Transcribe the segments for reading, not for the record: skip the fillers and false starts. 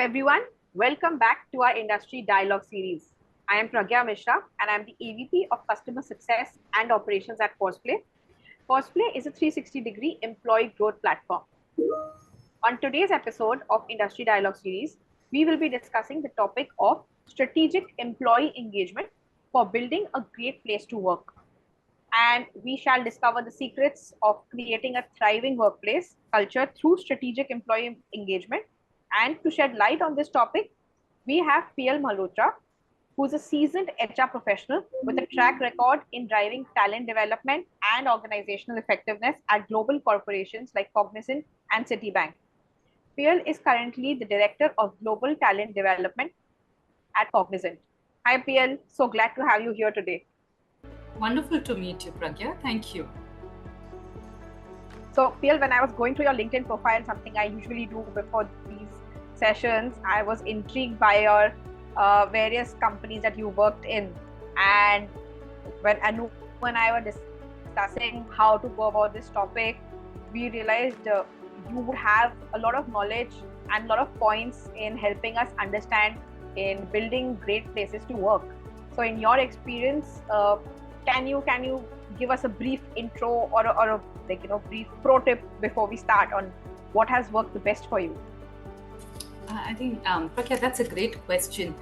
everyone, welcome back to our industry dialogue series. I am Pragya Mishra and I am the AVP of Customer Success and Operations at Forceplay. Forceplay is a 360-degree employee growth platform. On today's episode of Industry Dialogue series, we will be discussing the topic of strategic employee engagement for building a great place to work. And we shall discover the secrets of creating a thriving workplace culture through strategic employee engagement. And to shed light on this topic, we have PL Malhotra, who's a seasoned HR professional with a track record in driving talent development and organizational effectiveness at global corporations like Cognizant and Citibank. PL is currently the Director of Global Talent Development at Cognizant. Hi, PL. So glad to have you here today. Wonderful to meet you, Pragya. Thank you. So, PL, when I was going through your LinkedIn profile, something I usually do before these sessions, I was intrigued by your various companies that you worked in. And when Anu and I were discussing how to go about this topic, we realized you would have a lot of knowledge and a lot of points in helping us understand in building great places to work. So, in your experience, can you give us a brief intro or a brief pro tip before we start on what has worked the best for you? I think, Pragya, that's a great question.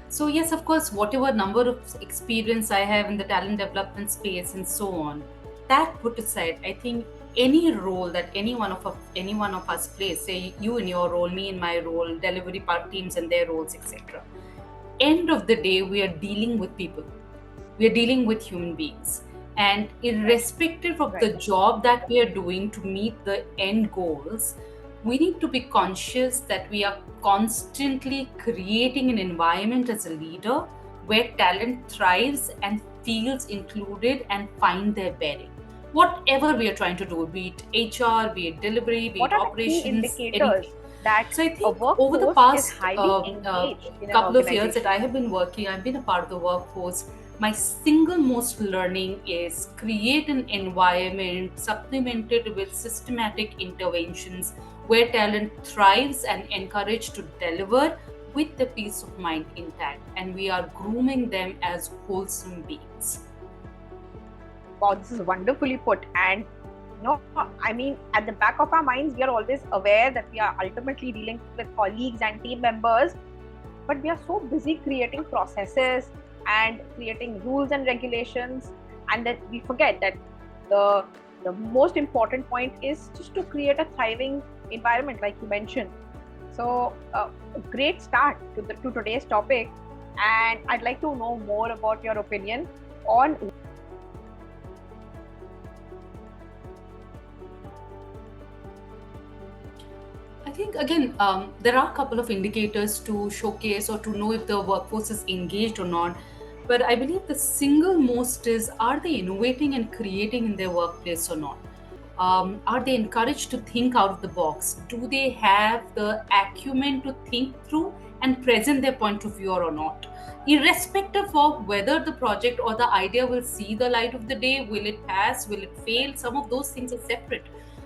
So yes, of course, whatever number of experience I have in the talent development space and so on, that put aside, I think any role that any one of us plays, say you in your role, me in my role, delivery part teams and their roles, etc. End of the day, we are dealing with people. We are dealing with human beings. And irrespective of the job that we are doing to meet the end goals, we need to be conscious that we are constantly creating an environment as a leader where talent thrives and feels included and find their bearing. Whatever we are trying to do, be it HR, be it delivery, be What it are the key operations, indicators anything. that So I a think over the workforce is past highly engaged in an couple of years that organization? I have been working, I've been a part of the workforce. My single most learning is create an environment supplemented with systematic interventions where talent thrives and encouraged to deliver with the peace of mind intact, and we are grooming them as wholesome beings. Wow, this is wonderfully put. And I mean, at the back of our minds, we are always aware that we are ultimately dealing with colleagues and team members, but we are so busy creating processes and creating rules and regulations, and that we forget that the most important point is just to create a thriving environment, like you mentioned. So, a great start to today's topic, and I'd like to know more about your opinion on. I think again, there are a couple of indicators to showcase or to know if the workforce is engaged or not. But I believe the single most is, are they innovating and creating in their workplace or not? Are they encouraged to think out of the box? Do they have the acumen to think through and present their point of view or not? Irrespective of whether the project or the idea will see the light of the day, will it pass, will it fail, some of those things are separate.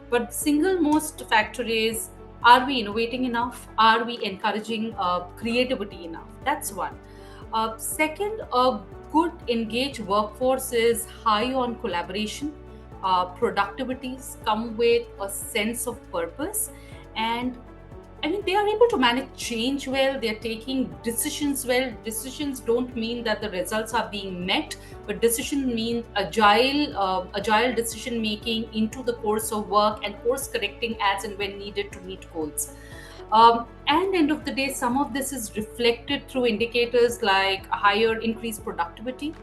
But single most factor is, are we innovating enough? Are we encouraging creativity enough? That's one. Second, a good engaged workforce is high on collaboration. Productivities come with a sense of purpose, and I mean, they are able to manage change well, they're taking decisions well. Decisions don't mean that the results are being met, but decision mean agile decision making into the course of work and course correcting as and when needed to meet goals. And end of the day, some of this is reflected through indicators like higher increased productivity,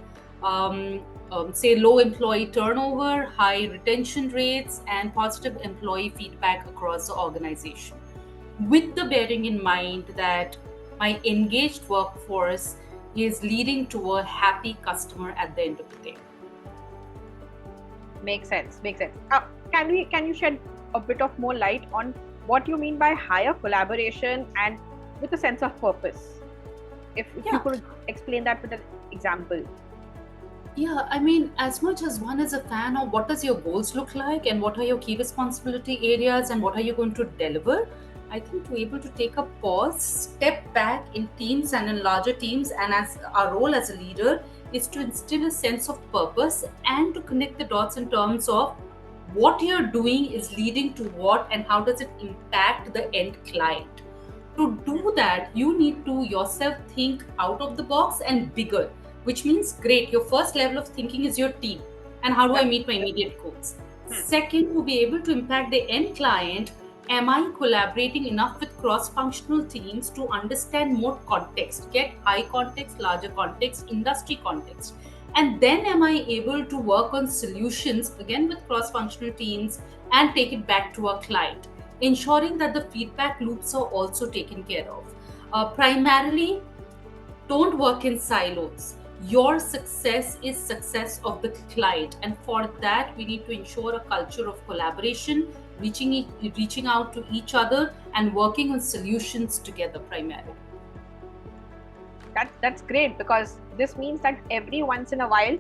say low employee turnover, high retention rates, and positive employee feedback across the organization, with the bearing in mind that my engaged workforce is leading to a happy customer at the end of the day. Makes sense. Can you shed a bit of more light on what you mean by higher collaboration and with a sense of purpose? If you could explain that with an example. Yeah, I mean, as much as one is a fan of what does your goals look like and what are your key responsibility areas and what are you going to deliver, I think to be able to take a pause, step back in teams and in larger teams, and as our role as a leader is to instill a sense of purpose and to connect the dots in terms of what you're doing is leading to what and how does it impact the end client. To do that, you need to yourself think out of the box and bigger, which means great, your first level of thinking is your team and how do I meet my immediate goals. Second, to be able to impact the end client, am I collaborating enough with cross-functional teams to understand more context, get high context, larger context, industry context? And then am I able to work on solutions again with cross-functional teams and take it back to a client, ensuring that the feedback loops are also taken care of. Primarily, don't work in silos. Your success is success of the client, and for that we need to ensure a culture of collaboration, reaching out to each other and working on solutions together primarily. That's great, because this means that every once in a while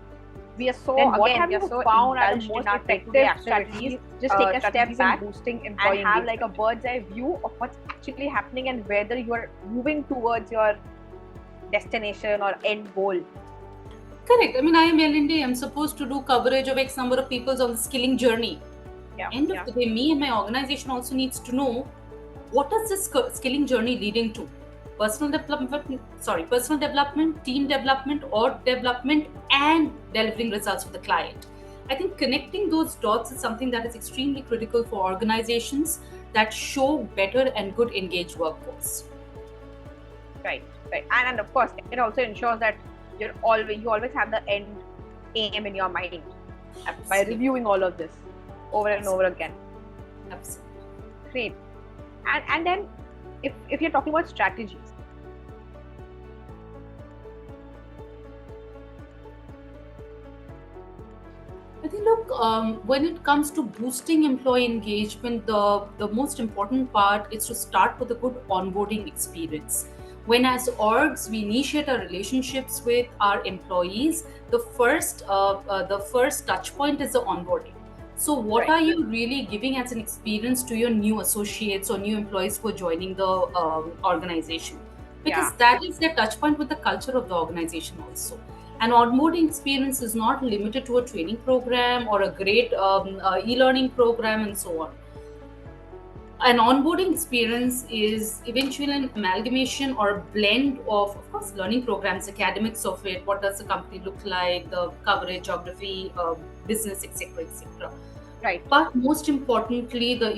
we are so Then what again have we are you so found are the indulged most in our effective day-to-day strategies, activities. Just take a step strategies in back boosting employee and have like a engagement? bird's eye view of what's actually happening and whether you are moving towards your destination or end goal. Correct. I mean, I am L&D. I'm supposed to do coverage of X number of people on the skilling journey. End of the day, me and my organization also needs to know what is this skilling journey leading to. Personal development, team development, or development, and delivering results for the client. I think connecting those dots is something that is extremely critical for organizations that show better and good engaged workforce. Right. And of course, it also ensures that you always have the end aim in your mind by reviewing all of this over and over again. Absolutely. Great. And then if you're talking about strategies, I think, look, when it comes to boosting employee engagement, the most important part is to start with a good onboarding experience. When as orgs we initiate our relationships with our employees, the first touch point is the onboarding. So what are you really giving as an experience to your new associates or new employees who are joining the organization? Because that is their touch point with the culture of the organization also. An onboarding experience is not limited to a training program or a great e-learning program and so on. An onboarding experience is eventually an amalgamation or a blend of course, learning programs, academics of it, what does the company look like, the coverage, geography, business, etc., etc. Right. But most importantly, the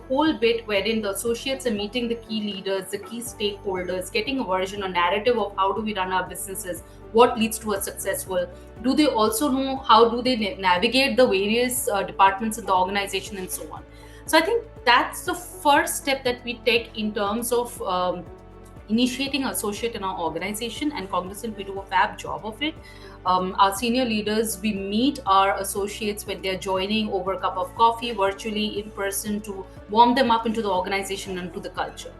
whole bit wherein the associates are meeting the key leaders, the key stakeholders, getting a version or narrative of how do we run our businesses, what leads to a successful. Do they also know how do they navigate the various departments in the organization and so on? So I think that's the first step that we take in terms of initiating an associate in our organization, and Cognizant, we do a fab job of it. Our senior leaders, we meet our associates when they're joining over a cup of coffee, virtually, in person, to warm them up into the organization and to the culture.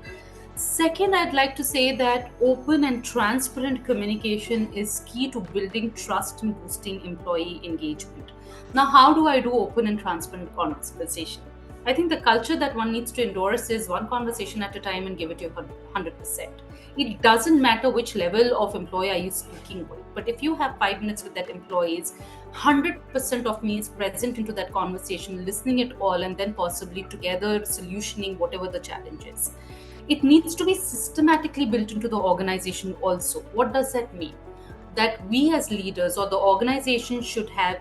Second, I'd like to say that open and transparent communication is key to building trust and boosting employee engagement. Now, how do I do open and transparent conversation? I think the culture that one needs to endorse is one conversation at a time and give it your 100%. It doesn't matter which level of employee are you speaking with, but if you have 5 minutes with that employee, 100% of me is present into that conversation, listening it all, and then possibly together solutioning whatever the challenge is. It needs to be systematically built into the organization also. What does that mean? That we as leaders or the organization should have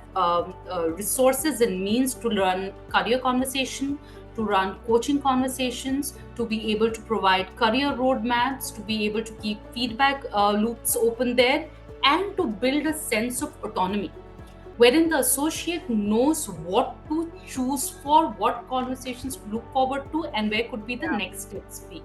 resources and means to run career conversation, to run coaching conversations, to be able to provide career roadmaps, to be able to keep feedback loops open there, and to build a sense of autonomy, wherein the associate knows what to choose for, what conversations to look forward to, and where could be the next steps be.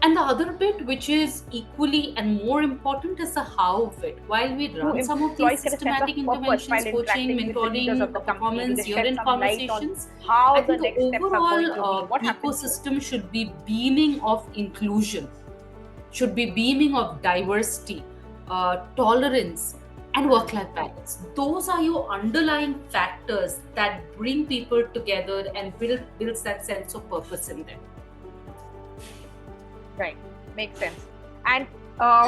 And the other bit, which is equally and more important, is the how of it. While we run some of these systematic interventions, coaching, mentoring, performance, year-end conversations, I think the overall ecosystem should be beaming of inclusion, should be beaming of diversity, tolerance, and work life balance. Those are your underlying factors that bring people together and builds that sense of purpose in them. Right, makes sense. And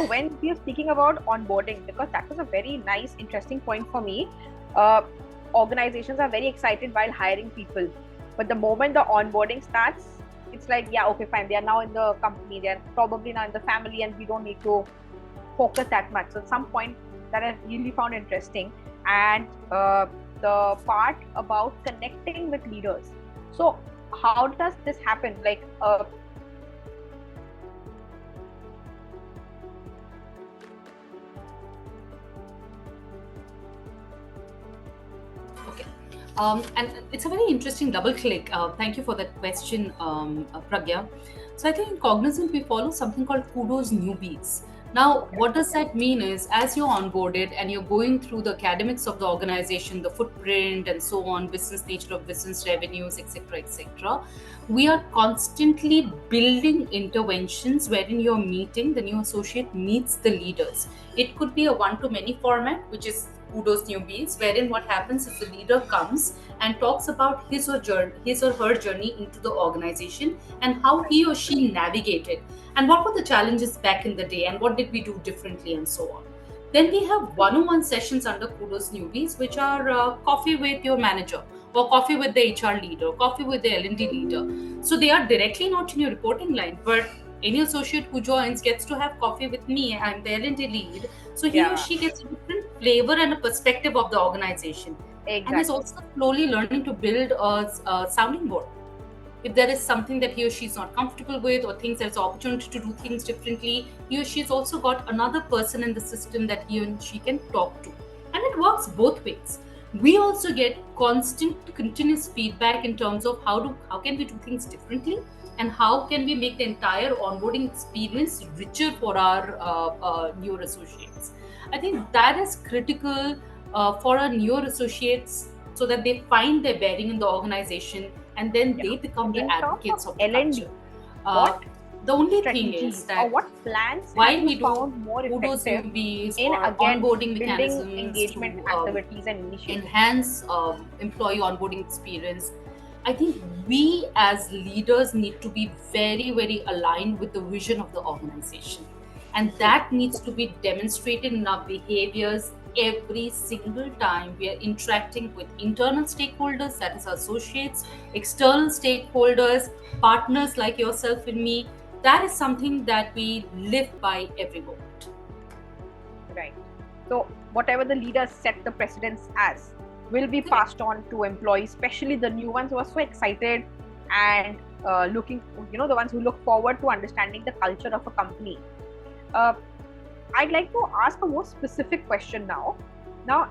when we are speaking about onboarding, because that was a very nice, interesting point for me. Uh, Organizations are very excited while hiring people, but the moment the onboarding starts, it's like, yeah, okay, fine. They are now in the company. They are probably now in the family, and we don't need to focus that much. So, at some point that I really found interesting, and the part about connecting with leaders. So, how does this happen? Like, Okay. And it's a very interesting double click. Thank you for that question, Pragya. So I think in Cognizant we follow something called kudos newbies. Now, okay, what does that mean is as you're onboarded and you're going through the academics of the organization, the footprint and so on, business nature of business revenues, etc., we are constantly building interventions wherein you're meeting, the new associate meets the leaders. It could be a one-to-many format, which is kudos newbies, wherein what happens is the leader comes and talks about his or her journey into the organization and how he or she navigated and what were the challenges back in the day and what did we do differently and so on. Then we have one-on-one sessions under kudos newbies, which are coffee with your manager or coffee with the HR leader, coffee with the L&D leader. So they are directly not in your reporting line, but any associate who joins gets to have coffee with me. I'm the L&D lead, so he or yeah, she gets a different flavor and a perspective of the organization, and is exactly. also slowly learning to build a sounding board. If there is something that he or she is not comfortable with or thinks there's opportunity to do things differently, he or she's also got another person in the system that he or she can talk to. And it works both ways. We also get constant continuous feedback in terms of how can we do things differently and how can we make the entire onboarding experience richer for our newer associates. I think that is critical for our newer associates so that they find their bearing in the organization and then Yeah. they become the In terms of advocates of the L&D, culture. what Uh, the only thing is strategies or that what plans have while you we do found more kudos effective newbies in, or again, onboarding building mechanisms engagement to activities and initiatives? enhance employee onboarding experience, I think we as leaders need to be very, very aligned with the vision of the organization. And True. that needs to be demonstrated in our behaviors every single time we are interacting with internal stakeholders, that is associates, external stakeholders, partners like yourself and me. That is something that we live by every moment. Right. So whatever the leaders set the precedence as will be Correct. passed on to employees, especially the new ones who are so excited and looking, the ones who look forward to understanding the culture of a company. Uh, I'd like to ask a more specific question now. Now,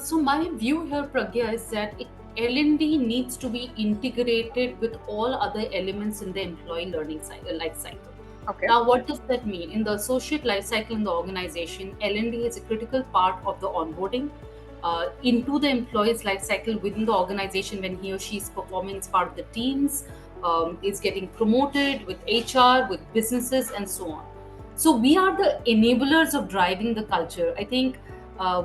So my view here, Pragya, is that L&D needs to be integrated with all other elements in the employee learning life cycle. okay, Now, what does that mean? In the associate life cycle in the organization, L&D is a critical part of the onboarding into the employee's life cycle within the organization when he or she is performing as part of the teams, is getting promoted with HR, with businesses, and so on. So we are the enablers of driving the culture. I think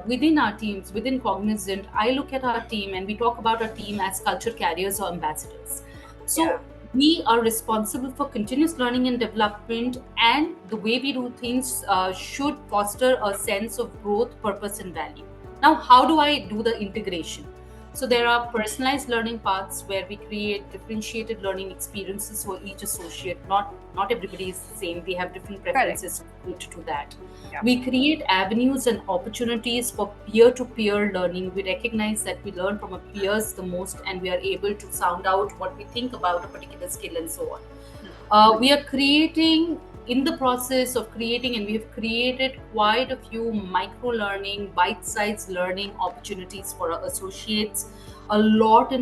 within our teams, within Cognizant, I look at our team and we talk about our team as culture carriers or ambassadors. yeah, So we are responsible for continuous learning and development, and the way we do things should foster a sense of growth, purpose, and value. Now, how do I do the integration? So there are personalized learning paths where we create differentiated learning experiences for each associate. Not everybody is the same. We have different correct, preferences related to that. yeah, We create avenues and opportunities for peer-to-peer learning. We recognize that we learn from our peers the most, and we are able to sound out what we think about a particular skill and so on. We are creating in the process of creating, and we have created quite a few micro learning, bite-sized learning opportunities for our associates. A lot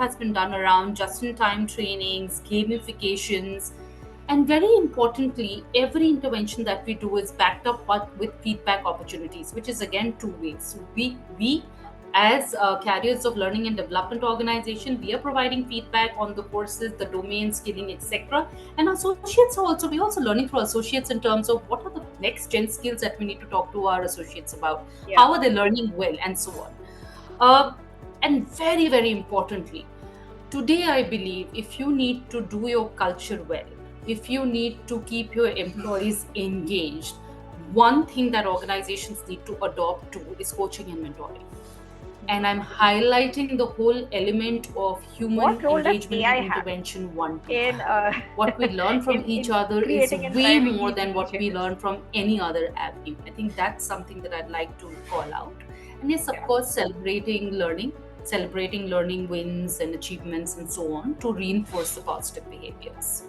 has been done around just-in-time trainings, gamifications, and very importantly, every intervention that we do is backed up with feedback opportunities, which is again two ways. So we as carriers of learning and development organization, we are providing feedback on the courses, the domain, skilling, etc. And associates also, we also learning for associates in terms of what are the next gen skills that we need to talk to our associates about, Yeah. how are they learning well, and so on. And very, very importantly, today I believe if you need to do your culture well, if you need to keep your employees engaged, one thing that organizations need to adopt to is coaching and mentoring. And I'm highlighting the whole element of human What role does engagement AI and have intervention one to. in What we learn from each in other is creating and way driving more these than what we changes? learn from any other avenue. I think that's something that I'd like to call out. And yes, of Yeah. course, celebrating learning wins and achievements and so on to reinforce the positive behaviors.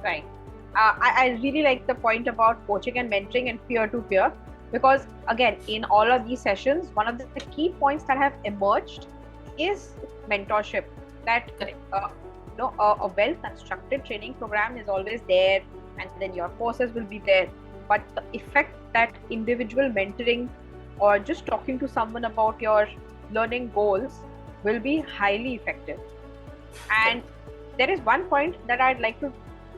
Right. I really like the point about coaching and mentoring and peer-to-peer, because again, in all of these sessions, one of the key points that have emerged is mentorship. That Correct. a well-constructed training program is always there, and then your courses will be there. But the effect that individual mentoring or just talking to someone about your learning goals will be highly effective. And there is one point that I'd like to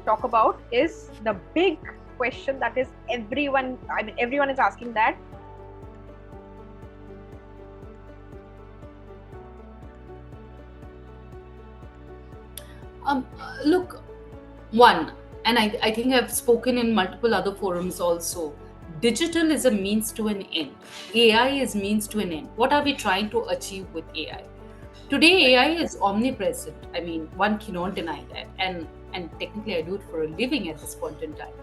talk about is the big question that is everyone is asking that. Look, one, and I think I've spoken in multiple other forums also. Digital is a means to an end. AI is means to an end. What are we trying to achieve with AI? Today, AI is omnipresent. I mean, one cannot deny that. And technically, I do it for a living at this point in time.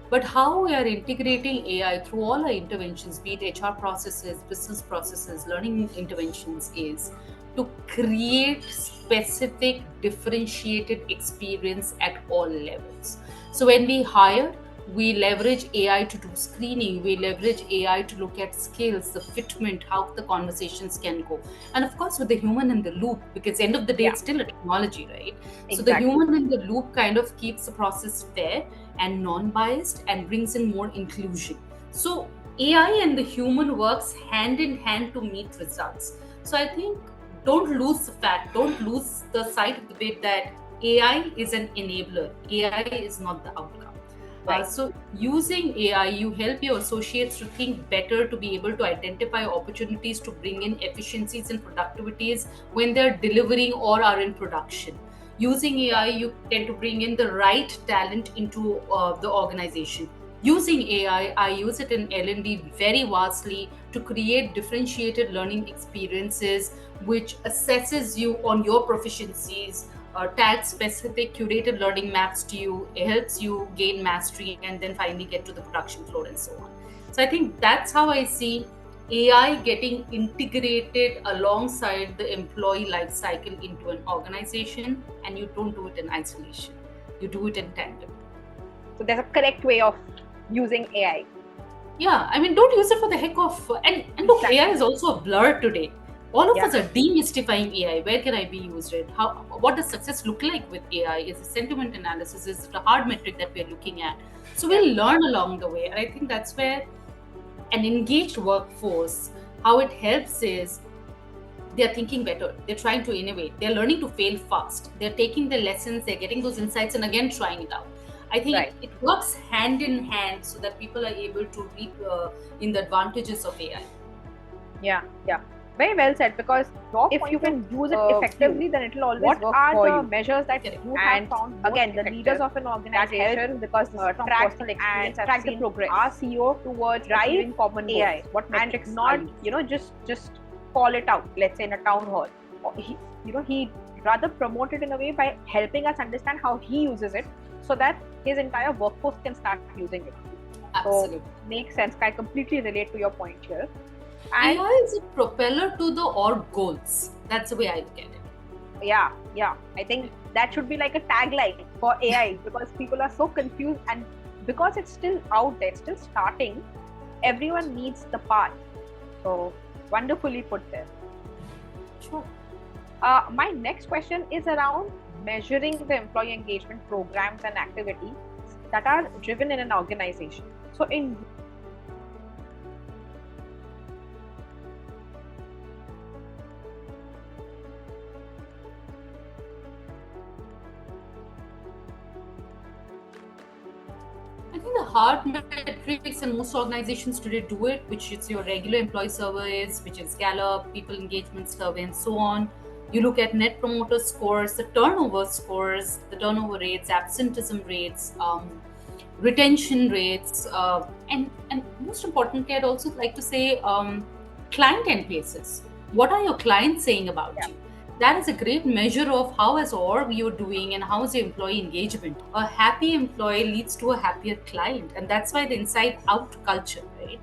But how we are integrating AI through all our interventions, be it HR processes, business processes, learning interventions, is to create specific differentiated experience at all levels. So when we hire, we leverage AI to do screening, we leverage AI to look at skills, the fitment, how the conversations can go. And of course, with the human in the loop, because end of the day, Yeah. it's still a technology, right? So the Exactly. human in the loop kind of keeps the process fair and non-biased and brings in more inclusion. So AI and the human works hand in hand to meet results. So I think don't lose the sight of the bit that AI is an enabler. AI is not the outcome. Right. So using AI, you help your associates to think better, to be able to identify opportunities to bring in efficiencies and productivities when they're delivering or are in production. Using AI, you tend to bring in the right talent into the organization. Using AI, I use it in L&D very vastly to create differentiated learning experiences, which assesses you on your proficiencies, tags specific curated learning maps to you, it helps you gain mastery, and then finally get to the production floor and so on. So I think that's how I see AI getting integrated alongside the employee life cycle into an organization, and you don't do it in isolation. You do it in tandem. So there's a correct way of using AI. Yeah, I mean, don't use it for the heck of. And look, Exactly. AI is also a blur today. All of Yeah. us are demystifying AI. Where can I be used? It? How? What does success look like with AI? Is it sentiment analysis? Is it a hard metric that we're looking at? So we'll learn along the way, and I think that's where an engaged workforce, how it helps is they're thinking better. They're trying to innovate. They're learning to fail fast. They're taking the lessons. They're getting those insights, and again trying it out. I think Right. it works hand in hand so that people are able to reap in the advantages of AI. Yeah. Very well said, because if you can use it effectively, then it will always work for you. What are the measures that you have found again the leaders of an organization, because from personal experience, track the progress. Our CEO towards driving common AI. What metrics and not just call it out. Let's say in a town hall, he rather promote it in a way by helping us understand how he uses it, so that his entire workforce can start using it. Absolutely. So makes sense. I completely relate to your point here. And AI is a propeller to the org goals. That's the way I look at it. Yeah. I think that should be like a tagline for AI, because people are so confused, and because it's still out there, it's still starting, everyone needs the path. So wonderfully put there. Sure. My next question is around measuring the employee engagement programs and activities that are driven in an organization. So in hard metrics, and most organizations today do it, which is your regular employee surveys, which is Gallup, people engagement survey, and so on. You look at net promoter scores, the turnover scores, the turnover rates, absenteeism rates, retention rates, and most importantly, I'd also like to say client NPSs. What are your clients saying about Yeah. you? That is a great measure of how as org you're doing and how is your employee engagement. A happy employee leads to a happier client, and that's why the inside out culture, right?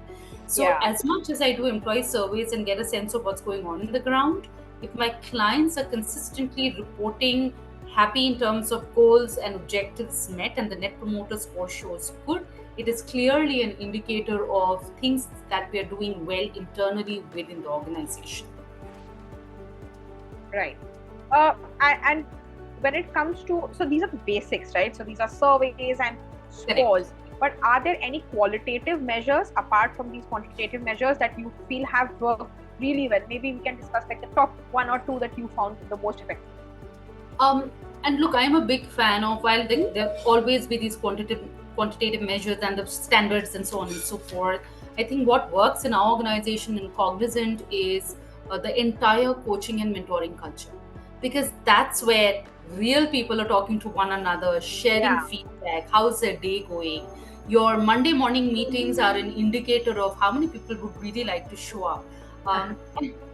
So Yeah. as much as I do employee surveys and get a sense of what's going on in the ground, if my clients are consistently reporting happy in terms of goals and objectives met and the net promoter score shows good, it is clearly an indicator of things that we are doing well internally within the organization. Right. And when it comes to, so these are the basics, right? So these are surveys and scores. But are there any qualitative measures apart from these quantitative measures that you feel have worked really well? Maybe we can discuss like the top one or two that you found the most effective. And look, I'm a big fan of, while there always be these quantitative measures and the standards and so on and so forth. I think what works in our organization in Cognizant is the entire coaching and mentoring culture, because that's where real people are talking to one another, sharing Yeah. feedback, how's their day going. Your Monday morning meetings are an indicator of how many people would really like to show up.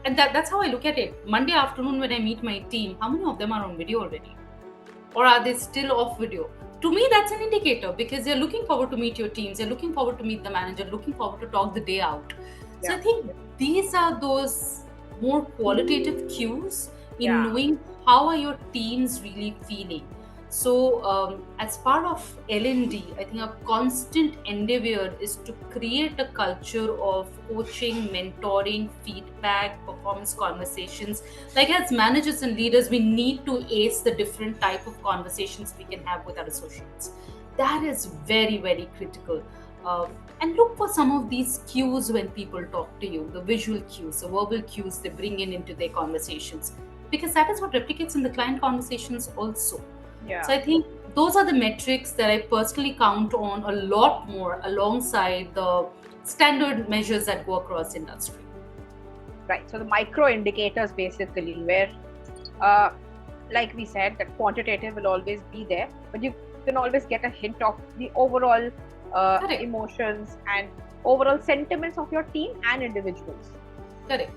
And that's how I look at it. Monday afternoon when I meet my team, how many of them are on video already? Or are they still off video? To me, that's an indicator, because they're looking forward to meet your teams, they're looking forward to meet the manager, looking forward to talk the day out. So Yeah. I think these are those more qualitative cues in Yeah. knowing how are your teams really feeling. So as part of L&D, I think a constant endeavor is to create a culture of coaching, mentoring, feedback, performance conversations. Like as managers and leaders, we need to ace the different type of conversations we can have with our associates. That is very, very critical. And look for some of these cues when people talk to you, the visual cues, the verbal cues they bring into their conversations, because that is what replicates in the client conversations also. Yeah. So I think those are the metrics that I personally count on a lot more alongside the standard measures that go across industry. Right. So the micro indicators basically, where like we said, that quantitative will always be there, but you can always get a hint of the overall emotions and overall sentiments of your team and individuals. Correct.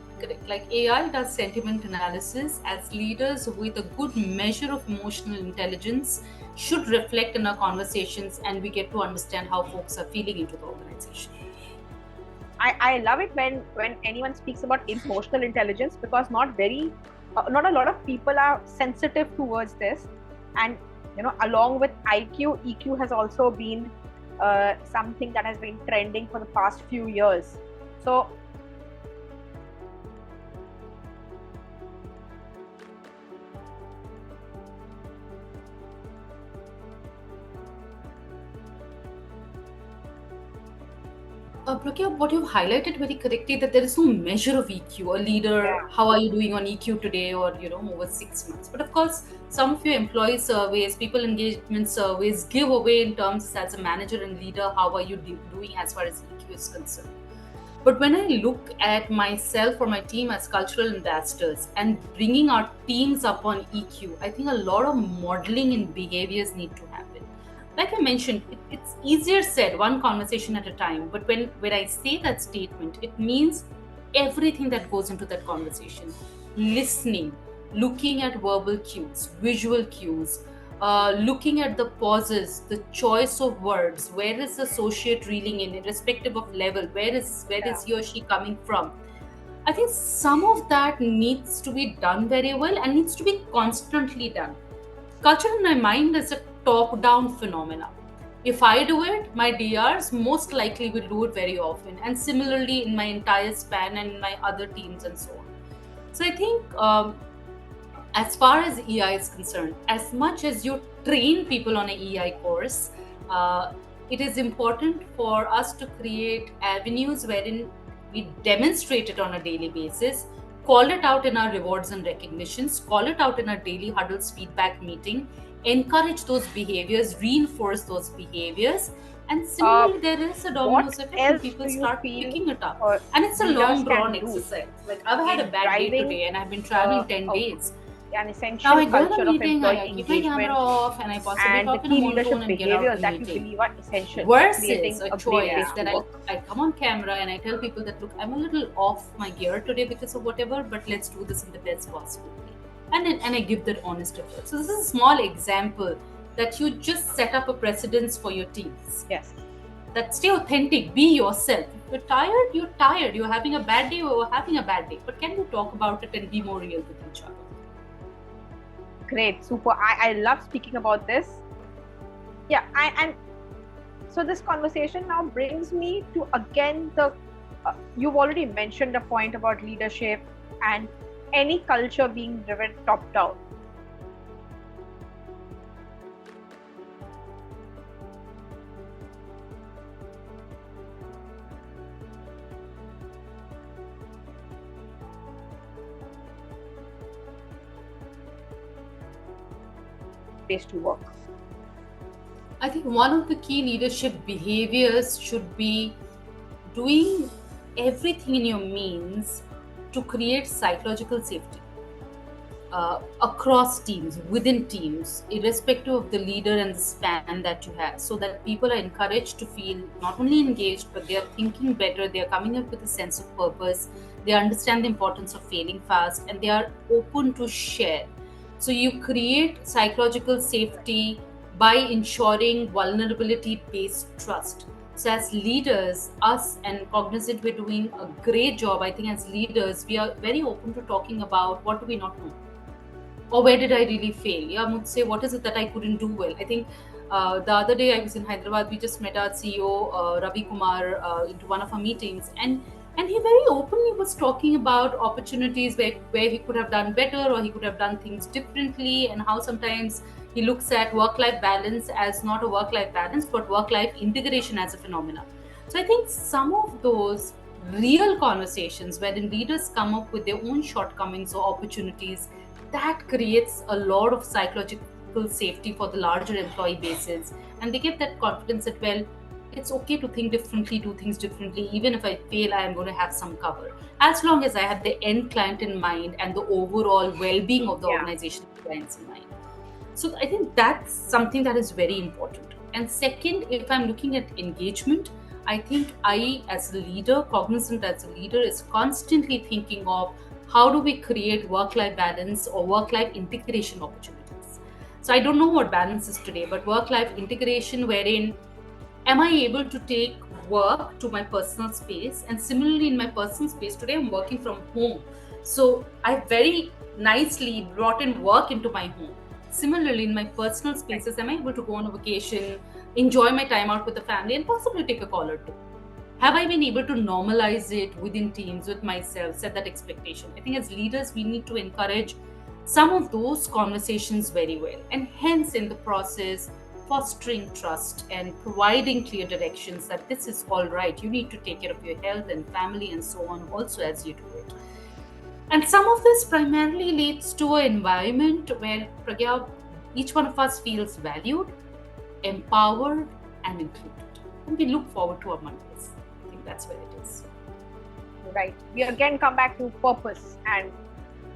Like AI does sentiment analysis, as leaders with a good measure of emotional intelligence should reflect in our conversations, and we get to understand how folks are feeling into the organization. I love it when anyone speaks about emotional intelligence, because not a lot of people are sensitive towards this. And along with IQ, EQ has also been something that has been trending for the past few years. So Pragya, what you've highlighted very correctly, that there is no measure of EQ. A leader, how are you doing on EQ today, or over 6 months? But of course, some of your employee surveys, people engagement surveys give away in terms as a manager and leader, how are you doing as far as EQ is concerned. But when I look at myself or my team as cultural ambassadors and bringing our teams up on EQ, I think a lot of modeling in behaviors need to happen. Like I mentioned, it's easier said, one conversation at a time. But when I say that statement, it means everything that goes into that conversation. Listening, looking at verbal cues, visual cues, looking at the pauses, the choice of words, where is the associate reeling in, irrespective of level, where is he or she coming from. I think some of that needs to be done very well and needs to be constantly done. Culture in my mind is a top-down phenomena. If I do it, my DRs most likely will do it very often, and similarly in my entire span and in my other teams and so on. So I think as far as EI is concerned, as much as you train people on an EI course, it is important for us to create avenues wherein we demonstrate it on a daily basis, call it out in our rewards and recognitions, call it out in our daily huddles feedback meeting, encourage those behaviors, reinforce those behaviors, And Uh, similarly, there is a what dominoes effect when else people do you start feel picking it up. uh, And it's a leaders long can drawn do exercise. Like, I've had a in bad day driving today and I've been traveling 10 a, days. an Now essential I go in a culture of meeting, employee I keep my camera engagement off, and I possibly and the talk in a key leadership monotone and get out of behaviors the that you meeting. believe are essential for Versus creating a a great place choice to that work? I come on camera and I tell people that, look, I'm a little off my gear today because of whatever, but let's do this in the best possible way. And I give that honest effort. So this is a small example that you just set up a precedence for your teams. Yes. That stay authentic, be yourself. If you're tired, you're tired. You're having a bad day, or having a bad day. But can you talk about it and be more real with each other? Great, super. I love speaking about this. Yeah, and so this conversation now brings me to again the you've already mentioned the point about leadership and any culture being driven top down. Place to work. I think one of the key leadership behaviors should be doing everything in your means to create psychological safety across teams, within teams, irrespective of the leader and the span that you have, so that people are encouraged to feel not only engaged, but they are thinking better, they are coming up with a sense of purpose, they understand the importance of failing fast, and they are open to share. So you create psychological safety by ensuring vulnerability based trust. So as leaders, us and Cognizant, we're doing a great job. I think as leaders, we are very open to talking about what do we not know, or where did I really fail? Yeah, Mujhse, what is it that I couldn't do well? I think the other day I was in Hyderabad. We just met our CEO Ravi Kumar into one of our meetings, and he very openly was talking about opportunities where he could have done better or he could have done things differently, and how sometimes he looks at work-life balance as not a work-life balance but work-life integration as a phenomenon. So I think some of those real conversations wherein leaders come up with their own shortcomings or opportunities, that creates a lot of psychological safety for the larger employee bases, and they get that confidence that, well, it's okay to think differently, do things differently. Even if I fail, I am going to have some cover, as long as I have the end client in mind and the overall well-being of the Yeah. organization clients in mind. So I think that's something that is very important. And second, if I'm looking at engagement, I think I, as a leader, Cognizant as a leader, is constantly thinking of how do we create work-life balance or work-life integration opportunities. So I don't know what balance is today, but work-life integration, wherein am I able to take work to my personal space? And similarly, in my personal space, today I'm working from home. So I very nicely brought in work into my home. Similarly, in my personal spaces, am I able to go on a vacation, enjoy my time out with the family, and possibly take a call or two? Have I been able to normalize it within teams, with myself, set that expectation? I think as leaders, we need to encourage some of those conversations very well. And hence, in the process, fostering trust and providing clear directions that this is all right. You need to take care of your health and family and so on, also as you do it. And some of this primarily leads to an environment where, Pragya, each one of us feels valued, empowered, and included. And we look forward to our Mondays. I think that's where it is. Right. We again come back to purpose, and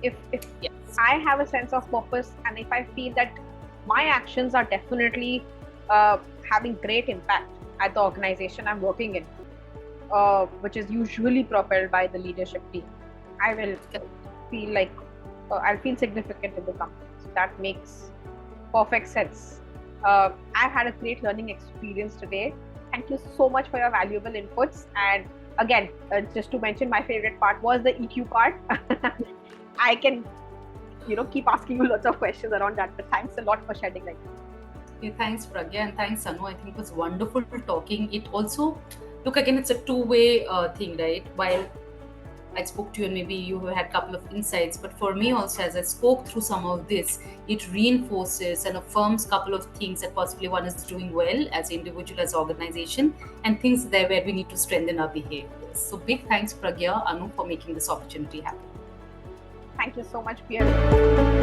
if Yes. I have a sense of purpose, and if I feel that my actions are definitely having great impact at the organization I'm working in, which is usually propelled by the leadership team, I will feel like I'll feel significant in the company. So that makes perfect sense. I've had a great learning experience today. Thank you so much for your valuable inputs. And again, just to mention, my favorite part was the EQ part. I can, keep asking you lots of questions around that. But thanks a lot for shedding light. Yeah, thanks, Pragya, and thanks, Anu. I think it was wonderful talking. It also, look, again, it's a two-way thing, right? While I spoke to you and maybe you have had a couple of insights, but for me also, as I spoke through some of this, it reinforces and affirms a couple of things that possibly one is doing well as an individual, as an organization, and things there where we need to strengthen our behaviors. So big thanks, Pragya, Anu, for making this opportunity happen. Thank you so much, Pierre.